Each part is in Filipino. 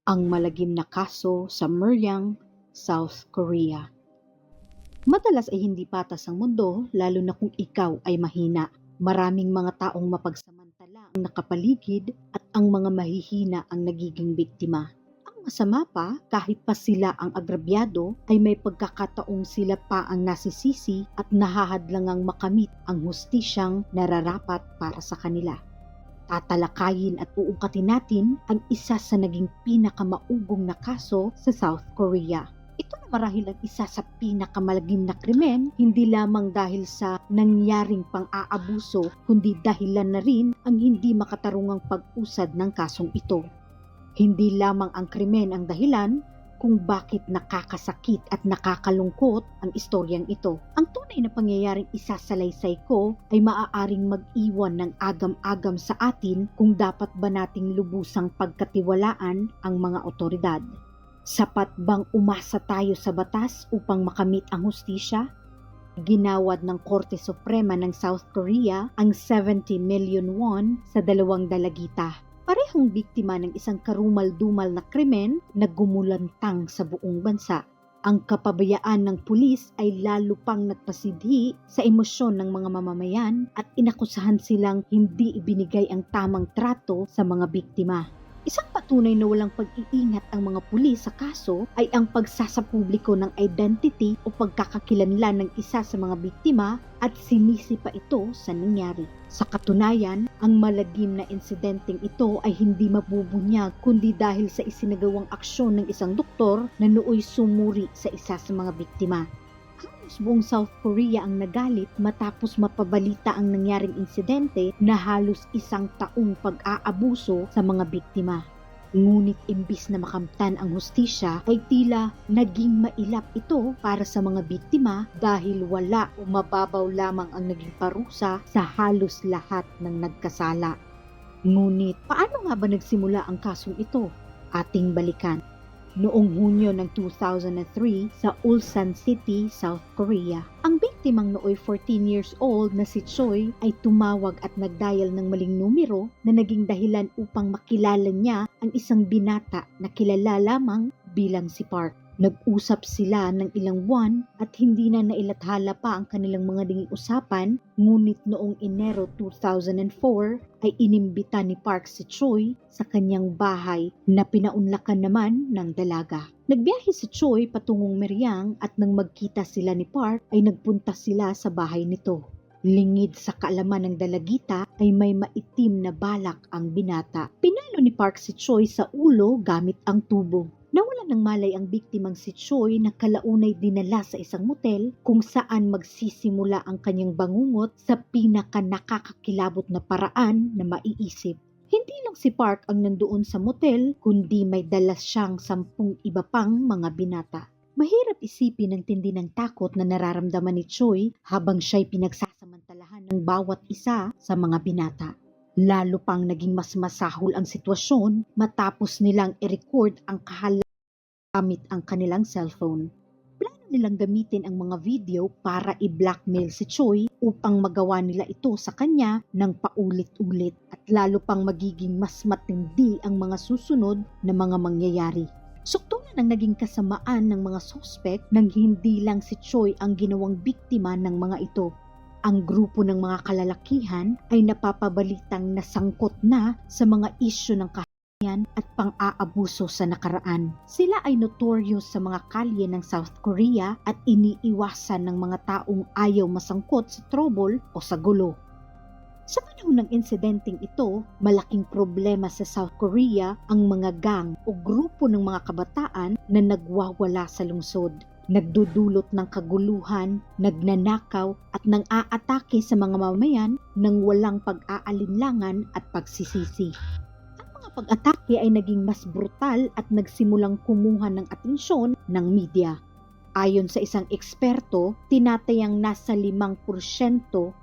Ang malagim na kaso sa Muryang, South Korea. Madalas ay hindi patas ang mundo, lalo na kung ikaw ay mahina. Maraming mga taong mapagsamantala ang nakapaligid at ang mga mahihina ang nagiging biktima. Ang masama pa, kahit pa sila ang agrabyado, ay may pagkakataong sila pa ang nasisisi at nahahadlangang makamit ang hustisyang nararapat para sa kanila. Tatalakayin at uungkatin natin ang isa sa naging pinakamaugong na kaso sa South Korea. Ito na marahil ang isa sa pinakamalagim na krimen, hindi lamang dahil sa nangyaring pang-aabuso, kundi dahilan na rin ang hindi makatarungang pag-usad ng kasong ito. Hindi lamang ang krimen ang dahilan kung bakit nakakasakit at nakakalungkot ang istoryang ito. Ang tunay na pangyayaring isasalaysay ko ay maaaring mag-iwan ng agam-agam sa atin kung dapat ba nating lubusang pagkatiwalaan ang mga otoridad. Sapat bang umasa tayo sa batas upang makamit ang hustisya? Ginawad ng Korte Suprema ng South Korea ang 70 million won sa 2 dalagita. Parehong biktima ng isang karumal-dumal na krimen na gumulantang sa buong bansa. Ang kapabayaan ng pulis ay lalo pang nagpasidhi sa emosyon ng mga mamamayan at inakusahan silang hindi ibinigay ang tamang trato sa mga biktima. Isang patunay na walang pag-iingat ang mga pulis sa kaso ay ang pagsasapubliko ng identity o pagkakakilanlan ng isa sa mga biktima at sinisi pa ito sa nangyari. Sa katunayan, ang malagim na insidenteng ito ay hindi mabubunyag kundi dahil sa isinagawang aksyon ng isang doktor na nooy sumuri sa isa sa mga biktima. Halos buong South Korea ang nagalit matapos mapabalita ang nangyaring insidente na halos 1 taong pag-aabuso sa mga biktima. Ngunit imbis na makamtan ang hustisya ay tila naging mailap ito para sa mga biktima dahil wala o mababaw lamang ang naging parusa sa halos lahat ng nagkasala. Ngunit paano nga ba nagsimula ang kasong ito? Ating balikan. Noong Hunyo ng 2003 sa Ulsan City, South Korea. Ang biktimang nooy 14 years old na si Choi ay tumawag at nagdial ng maling numero na naging dahilan upang makilala niya ang isang binata na kilala lamang bilang si Park. Nag-usap sila ng ilang buwan at hindi na nailathala pa ang kanilang mga dinging usapan, ngunit noong Enero 2004 ay inimbita ni Park si Choi sa kanyang bahay na pinaunlakan naman ng dalaga. Nagbiyahe si Choi patungong Muryang at nang magkita sila ni Park ay nagpunta sila sa bahay nito. Lingid sa kaalaman ng dalagita ay may maitim na balak ang binata. Pinalo ni Park si Choi sa ulo gamit ang tubo. Nawalan ng malay ang biktimang si Choi na kalaunay dinala sa isang motel kung saan magsisimula ang kanyang bangungot sa pinaka nakakakilabot na paraan na maiisip. Hindi lang si Park ang nandoon sa motel kundi may dala siyang 10 iba pang mga binata. Mahirap isipin ang tindi ng takot na nararamdaman ni Choi habang siya'y pinagsasamantalahan ng bawat isa sa mga binata. Lalo pang naging mas masahol ang sitwasyon matapos nilang i-record ang kahalaman gamit ang kanilang cellphone. Plano nilang gamitin ang mga video para i-blackmail si Choi upang magawa nila ito sa kanya ng paulit-ulit at lalo pang magiging mas matindi ang mga susunod na mga mangyayari. Suktulan ang naging kasamaan ng mga sospek nang hindi lang si Choi ang ginawang biktima ng mga ito. Ang grupo ng mga kalalakihan ay napapabalitang nasangkot na sa mga isyu ng kahihiyan at pang-aabuso sa nakaraan. Sila ay notorious sa mga kalye ng South Korea at iniiwasan ng mga taong ayaw masangkot sa trouble o sa gulo. Sa panahon ng insidenteng ito, malaking problema sa South Korea ang mga gang o grupo ng mga kabataan na nagwawala sa lungsod. Nagdudulot ng kaguluhan, nagnanakaw at nang-aatake sa mga mamamayan nang walang pag-aalinlangan at pagsisisi. Ang mga pag-atake ay naging mas brutal at nagsimulang kumuha ng atensyon ng media. Ayon sa isang eksperto, tinatayang nasa 5%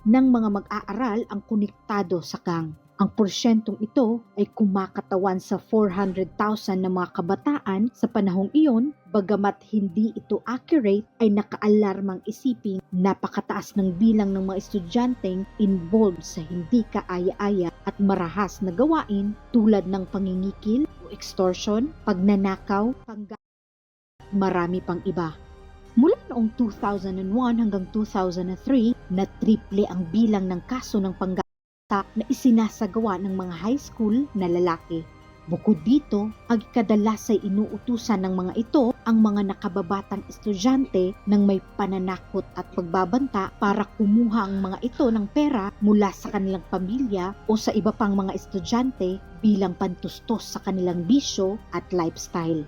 ng mga mag-aaral ang konektado sa gang. Ang porsyentong ito ay kumakatawan sa 400,000 na mga kabataan sa panahong iyon, bagamat hindi ito accurate ay nakaalarmang isiping napakataas ng bilang ng mga estudyanteng involved sa hindi kaaya-aya at marahas na gawain tulad ng pangingikil o extortion, pagnanakaw, marami pang iba. Mula noong 2001 hanggang 2003, na triple ang bilang ng kaso ng panggata na isinasagawa ng mga high school na lalaki. Bukod dito, ang kadalas ay inuutusan ng mga ito ang mga nakababatang estudyante ng may pananakot at pagbabanta para kumuha ang mga ito ng pera mula sa kanilang pamilya o sa iba pang mga estudyante bilang pantustos sa kanilang bisyo at lifestyle.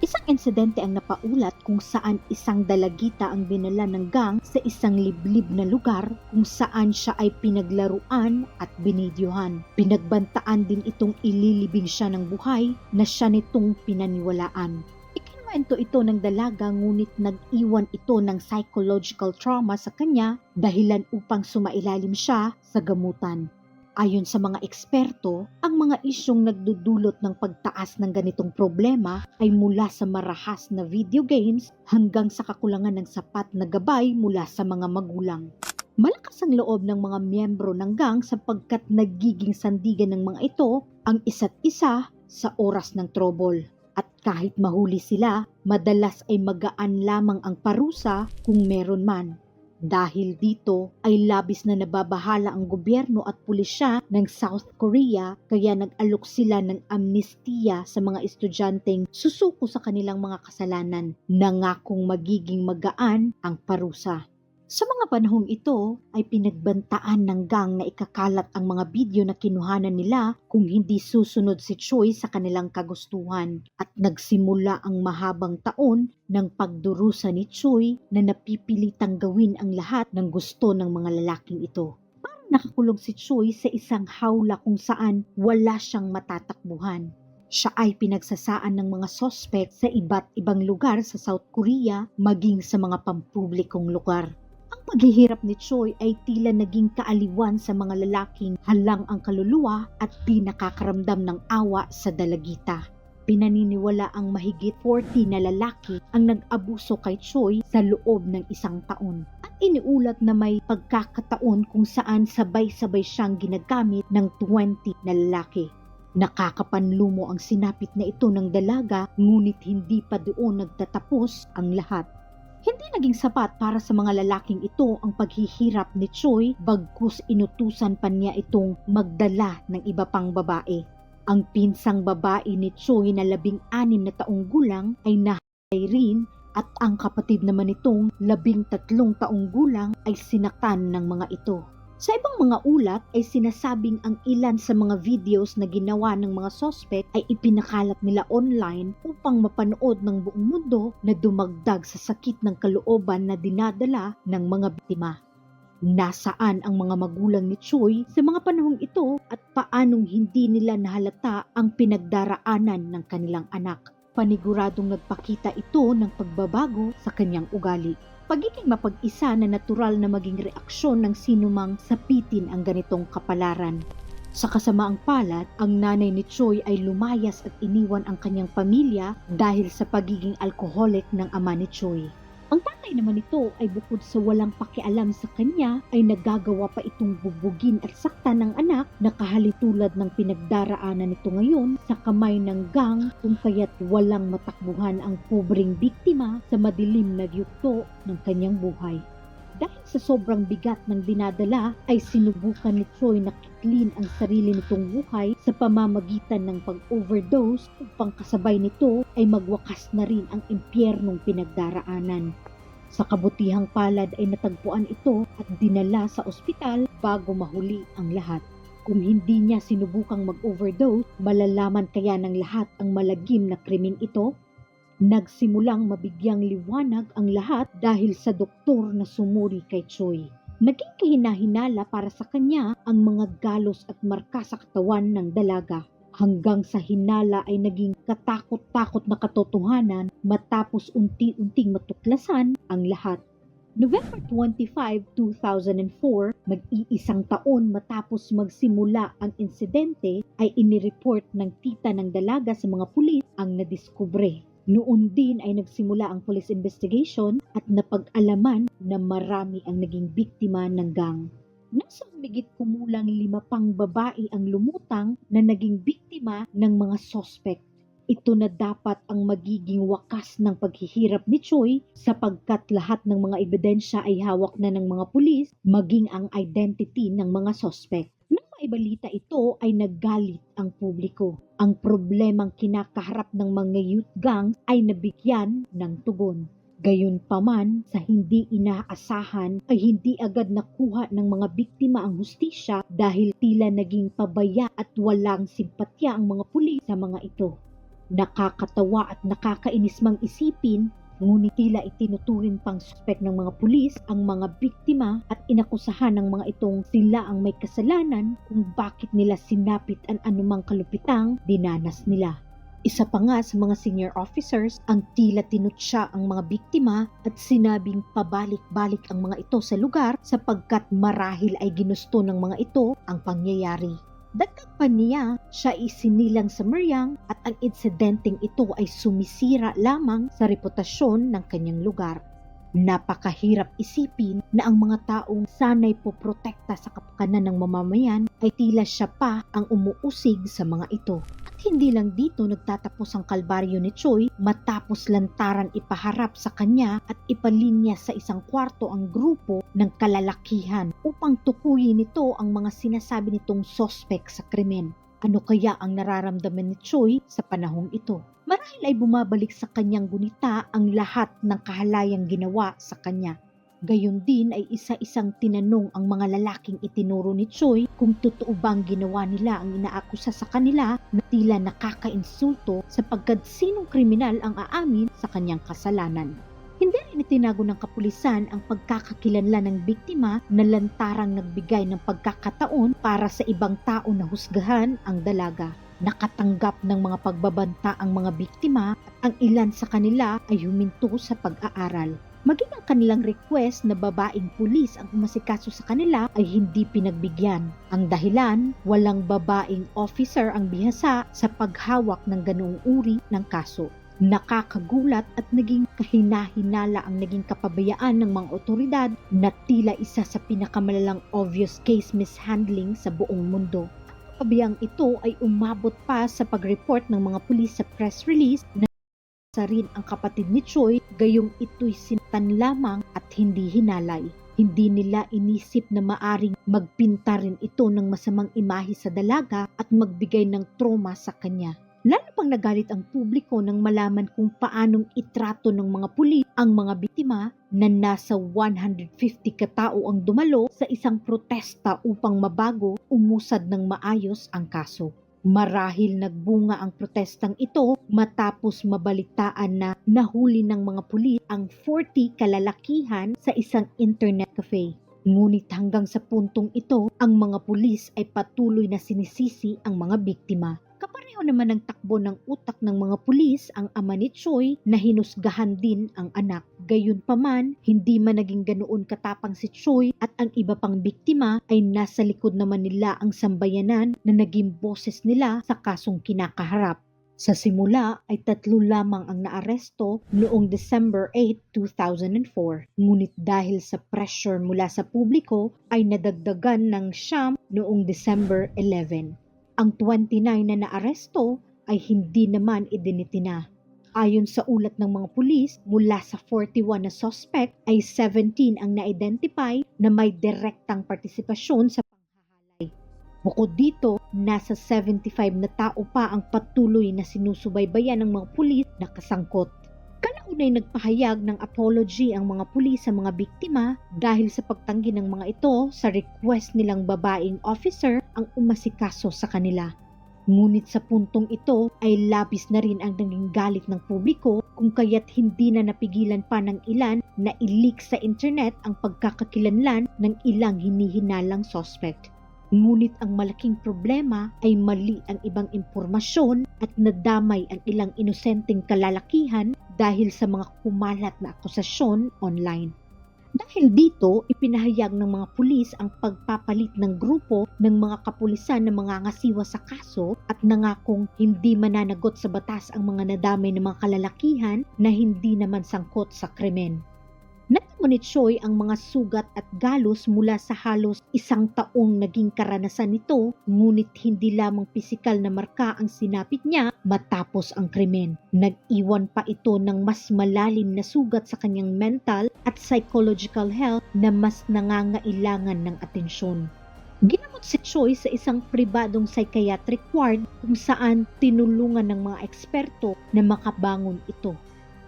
Isang insidente ang napaulat kung saan isang dalagita ang dinala ng gang sa isang liblib na lugar kung saan siya ay pinaglaruan at binidyohan. Pinagbantaan din itong ililibing siya ng buhay na siya nitong pinaniwalaan. Ikinuwento ito ng dalaga ngunit nag-iwan ito ng psychological trauma sa kanya dahilan upang sumailalim siya sa gamutan. Ayon sa mga eksperto, ang mga isyong nagdudulot ng pagtaas ng ganitong problema ay mula sa marahas na video games hanggang sa kakulangan ng sapat na gabay mula sa mga magulang. Malakas ang loob ng mga miyembro ng gang sapagkat nagiging sandigan ng mga ito ang isa't isa sa oras ng trouble. At kahit mahuli sila, madalas ay magaan lamang ang parusa kung meron man. Dahil dito ay labis na nababahala ang gobyerno at pulisya ng South Korea kaya nag-alok sila ng amnestiya sa mga estudyanteng susuko sa kanilang mga kasalanan, nangakong magiging magaan ang parusa. Sa mga panahong ito ay pinagbantaan ng gang na ikakalat ang mga video na kinuhanan nila kung hindi susunod si Choi sa kanilang kagustuhan at nagsimula ang mahabang taon ng pagdurusa ni Choi na napipilitang gawin ang lahat ng gusto ng mga lalaking ito. Parang nakakulong si Choi sa isang hawla kung saan wala siyang matatakbuhan. Siya ay pinagsasaan ng mga sospek sa iba't ibang lugar sa South Korea maging sa mga pampublikong lugar. Ang paghihirap ni Choi ay tila naging kaaliwan sa mga lalaking halang ang kaluluwa at di nakakaramdam ng awa sa dalagita. Pinaniniwala ang mahigit 40 na lalaki ang nag-abuso kay Choi sa loob ng isang taon. At iniulat na may pagkakataon kung saan sabay-sabay siyang ginagamit ng 20 na lalaki. Nakakapanlumo ang sinapit na ito ng dalaga ngunit hindi pa doon nagtatapos ang lahat. Hindi naging sapat para sa mga lalaking ito ang paghihirap ni Choi bagkus inutusan pa niya itong magdala ng iba pang babae. Ang pinsang babae ni Choi na 16 na taong gulang ay nahatay rin at ang kapatid naman nitong 13 taong gulang ay sinaktan ng mga ito. Sa ibang mga ulat ay sinasabing ang ilan sa mga videos na ginawa ng mga sospek ay ipinakalat nila online upang mapanood ng buong mundo na dumagdag sa sakit ng kalooban na dinadala ng mga biktima. Nasaan ang mga magulang ni Choi sa mga panahong ito at paanong hindi nila nahalata ang pinagdaraanan ng kanilang anak? Paniguradong nagpakita ito ng pagbabago sa kanyang ugali. Pagiging mapag-isa na natural na maging reaksyon ng sinumang sapitin ang ganitong kapalaran. Sa kasamaang palad, ang nanay ni Choi ay lumayas at iniwan ang kanyang pamilya dahil sa pagiging alkoholik ng ama ni Choi. Ang tatay naman nito ay bukod sa walang pakialam sa kanya ay nagagawa pa itong bubugin at saktan ng anak na kahalintulad ng pinagdaraanan nito ngayon sa kamay ng gang kung kaya't walang matakbuhan ang pobreng biktima sa madilim na yugto ng kanyang buhay. Dahil sa sobrang bigat ng dinadala ay sinubukan ni Choi na kitlin ang sarili nitong buhay sa pamamagitan ng pag-overdose upang kasabay nito ay magwakas na rin ang impyernong pinagdaraanan. Sa kabutihang palad ay natagpuan ito at dinala sa ospital bago mahuli ang lahat. Kung hindi niya sinubukang mag-overdose, malalaman kaya ng lahat ang malagim na krimen ito? Nagsimulang mabigyang liwanag ang lahat dahil sa doktor na sumuri kay Choi. Naging kahinahinala para sa kanya ang mga galos at marka sa katawan ng dalaga. Hanggang sa hinala ay naging katakot-takot na katotohanan matapos unti-unting matuklasan ang lahat. November 25, 2004, mag-iisang taon matapos magsimula ang insidente ay inireport ng tita ng dalaga sa mga pulis ang nadiskubre. Noon din ay nagsimula ang police investigation at napag-alaman na marami ang naging biktima ng gang. Nasa humigit kumulang 5 pang babae ang lumutang na naging biktima ng mga sospek. Ito na dapat ang magiging wakas ng paghihirap ni Choi sapagkat lahat ng mga ebidensya ay hawak na ng mga pulis, maging ang identity ng mga sospek. Nang maibalita ito ay naggalit ang publiko. Ang problemang kinakaharap ng mga youth gangs ay nabigyan ng tugon. Gayunpaman, sa hindi inaasahan ay hindi agad nakuha ng mga biktima ang hustisya dahil tila naging pabaya at walang simpatya ang mga pulis sa mga ito. Nakakatawa at nakakainis mang isipin, ngunit tila itinuturing pang suspek ng mga pulis ang mga biktima at inakusahan ng mga itong sila ang may kasalanan kung bakit nila sinapit ang anumang kalupitang dinanas nila. Isa pa nga sa mga senior officers ang tila tinutya ang mga biktima at sinabing pabalik-balik ang mga ito sa lugar sapagkat marahil ay ginusto ng mga ito ang pangyayari. Dagdag pa niya, siya isinilang sa Meriang at ang insidenteng ito ay sumisira lamang sa reputasyon ng kanyang lugar. Napakahirap isipin na ang mga taong sanay poprotekta sa kapakanan ng mamamayan ay tila siya pa ang umuusig sa mga ito. At hindi lang dito nagtatapos ang kalbaryo ni Choi matapos lantaran ipaharap sa kanya at ipalinya sa isang kwarto ang grupo ng kalalakihan upang tukuyin nito ang mga sinasabi nitong sospek sa krimen. Ano kaya ang nararamdaman ni Choi sa panahong ito? Marahil ay bumabalik sa kanyang gunita ang lahat ng kahalayang ginawa sa kanya. Gayon din ay isa-isang tinanong ang mga lalaking itinuro ni Choi kung totoo bang ginawa nila ang inaakusa sa kanila na tila nakakainsulto sapagkat sinong kriminal ang aamin sa kanyang kasalanan. Hindi rin itinago ng kapulisan ang pagkakakilanlan ng biktima na lantarang nagbigay ng pagkakataon para sa ibang tao na husgahan ang dalaga. Nakatanggap ng mga pagbabanta ang mga biktima at ang ilan sa kanila ay huminto sa pag-aaral. Maging ang kanilang request na babaeng pulis ang umasikaso sa kanila ay hindi pinagbigyan. Ang dahilan, walang babaeng officer ang bihasa sa paghawak ng ganoong uri ng kaso. Nakakagulat at naging kahina-hinala ang naging kapabayaan ng mga otoridad na tila isa sa pinakamalalang obvious case mishandling sa buong mundo. Kabayang ito ay umabot pa sa pag-report ng mga pulis sa press release na sa rin ang kapatid ni Choi, gayong ito'y sintan lamang at hindi hinalay. Hindi nila inisip na maaring magpinta rin ito ng masamang imahe sa dalaga at magbigay ng trauma sa kanya. Lalo pang nagalit ang publiko nang malaman kung paanong itrato ng mga pulis ang mga biktima na nasa 150 katao ang dumalo sa isang protesta upang mabago umusad ng maayos ang kaso. Marahil nagbunga ang protestang ito matapos mabalitaan na nahuli ng mga pulis ang 40 kalalakihan sa isang internet cafe. Ngunit hanggang sa puntong ito, ang mga pulis ay patuloy na sinisisi ang mga biktima. Kapareho naman ng takbo ng utak ng mga pulis ang ama ni Choi na hinusgahan din ang anak. Gayunpaman, hindi man naging ganoon katapang si Choi at ang iba pang biktima ay nasa likod naman nila ang sambayanan na naging boses nila sa kasong kinakaharap. Sa simula ay 3 lamang ang naaresto noong December 8, 2004. Ngunit dahil sa pressure mula sa publiko ay nadagdagan ng 9 noong December 11. Ang 29 na naaresto ay hindi naman idinitina. Ayon sa ulat ng mga pulis, mula sa 41 na suspect ay 17 ang na-identify na may direktang partisipasyon sa panghahalay. Bukod dito, nasa 75 na tao pa ang patuloy na sinusubaybayan ng mga pulis na kasangkot. Kalaunay nagpahayag ng apology ang mga pulis sa mga biktima dahil sa pagtanggi ng mga ito sa request nilang babaeng officer ang umasikaso sa kanila. Ngunit sa puntong ito ay labis na rin ang naging galit ng publiko kung kaya't hindi na napigilan pa ng ilan na i-leak sa internet ang pagkakakilanlan ng ilang hinihinalang suspect. Ngunit ang malaking problema ay mali ang ibang impormasyon at nadamay ang ilang inosenteng kalalakihan dahil sa mga kumalat na akusasyon online. Dahil dito, ipinahayag ng mga pulis ang pagpapalit ng grupo ng mga kapulisan na mangangasiwa sa kaso at nangakong hindi mananagot sa batas ang mga nadamay ng mga kalalakihan na hindi naman sangkot sa krimen. Natamo ni Choi ang mga sugat at galos mula sa halos 1 taong naging karanasan nito, ngunit hindi lamang pisikal na marka ang sinapit niya matapos ang krimen. Nag-iwan pa ito ng mas malalim na sugat sa kanyang mental at psychological health na mas nangangailangan ng atensyon. Ginamot si Choi sa isang pribadong psychiatric ward kung saan tinulungan ng mga eksperto na makabangon ito.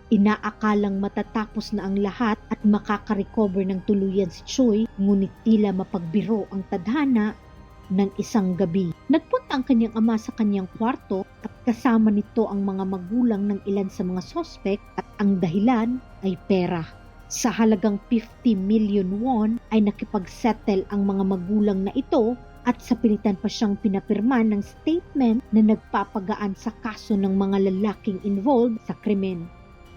Inaakalang matatapos na ang lahat at makaka-recover ng tuluyan si Choi, ngunit tila mapagbiro ang tadhana ng isang gabi. Nagpunta ang kanyang ama sa kanyang kwarto at kasama nito ang mga magulang ng ilan sa mga sospek at ang dahilan ay pera. Sa halagang 50 million won ay nakipagsettle ang mga magulang na ito at sa pilitan pa siyang pinapirma ng statement na nagpapagaan sa kaso ng mga lalaking involved sa krimen.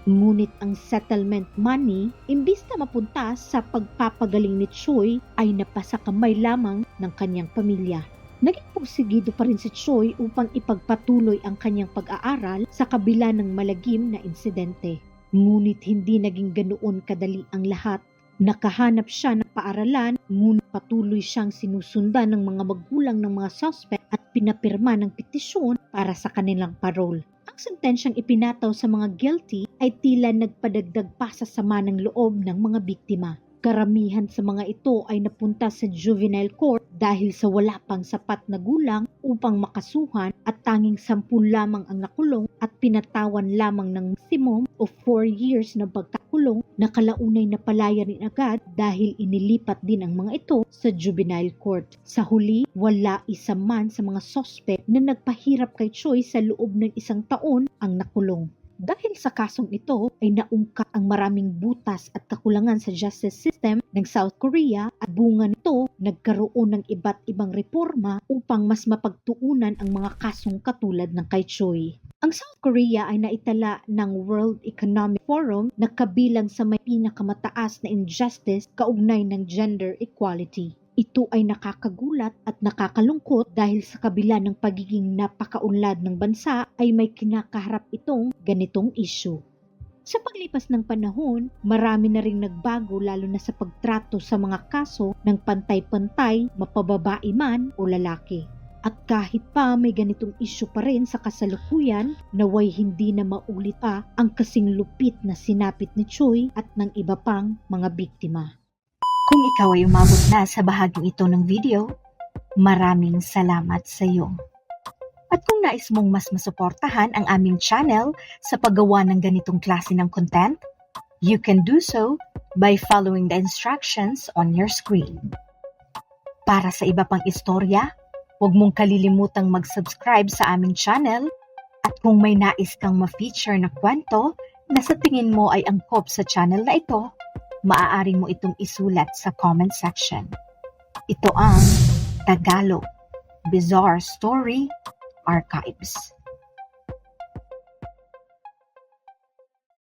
Ngunit ang settlement money, imbis na mapunta sa pagpapagaling ni Choi, ay napasa kamay lamang ng kanyang pamilya. Naging pursigido pa rin si Choi upang ipagpatuloy ang kanyang pag-aaral sa kabila ng malagim na insidente. Ngunit hindi naging ganoon kadali ang lahat. Nakahanap siya ng paaralan, ngunit patuloy siyang sinusundan ng mga magulang ng mga suspect at pinapirma ng petisyon para sa kanilang parole. Ang sentensyang ipinataw sa mga guilty ay tila nagpadagdag pa sa sama ng loob ng mga biktima. Karamihan sa mga ito ay napunta sa juvenile court dahil sa wala pang sapat na gulang upang makasuhan at tanging 10 lamang ang nakulong at pinatawan lamang ng maximum of 4 years na pagkakulong na kalaunay na palaya rin agad dahil inilipat din ang mga ito sa juvenile court. Sa huli, wala isa man sa mga suspect na nagpahirap kay Choi sa loob ng 1 taon ang nakulong. Dahil sa kasong ito ay naungkat ang maraming butas at kakulangan sa justice system ng South Korea at bunga nito nagkaroon ng iba't ibang reforma upang mas mapagtuunan ang mga kasong katulad ng kay Choi. Ang South Korea ay naitala ng World Economic Forum na kabilang sa may pinakamataas na injustice kaugnay ng gender equality. Ito ay nakakagulat at nakakalungkot dahil sa kabila ng pagiging napakaunlad ng bansa ay may kinakaharap itong ganitong issue. Sa paglipas ng panahon, marami na ring nagbago lalo na sa pagtrato sa mga kaso ng pantay-pantay, mapababae man o lalaki. At kahit pa may ganitong issue pa rin sa kasalukuyan, naway hindi na maulit pa ang kasing lupit na sinapit ni Choi at ng iba pang mga biktima. Kung ikaw ay umabot na sa bahaging ito ng video, maraming salamat sa iyo. At kung nais mong mas masuportahan ang aming channel sa paggawa ng ganitong klase ng content, you can do so by following the instructions on your screen. Para sa iba pang istorya, huwag mong kalilimutang mag-subscribe sa aming channel at kung may nais kang ma-feature na kwento na sa tingin mo ay angkop sa channel na ito, maaari mo itong isulat sa comment section. Ito ang Tagalog Bizarre Story Archives.